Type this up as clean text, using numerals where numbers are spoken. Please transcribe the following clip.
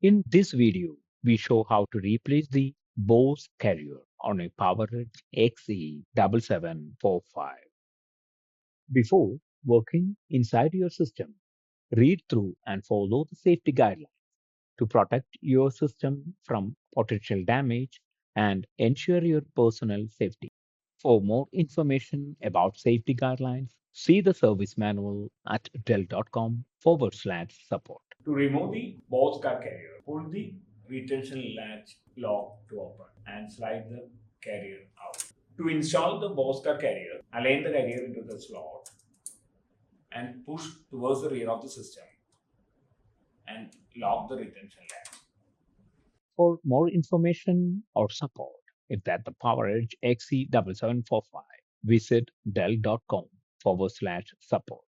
In this video, we show how to replace the Bose carrier on a PowerEdge XE7745. Before working inside your system, read through and follow the safety guidelines to protect your system from potential damage and ensure your personal safety. For more information about safety guidelines, see the service manual at dell.com/support. To remove the Bose car carrier, pull the retention latch lock to open and slide the carrier out. To install the Bose car carrier, align the carrier into the slot and push towards the rear of the system and lock the retention latch. For more information or support, if that the PowerEdge XE7745, visit dell.com/support.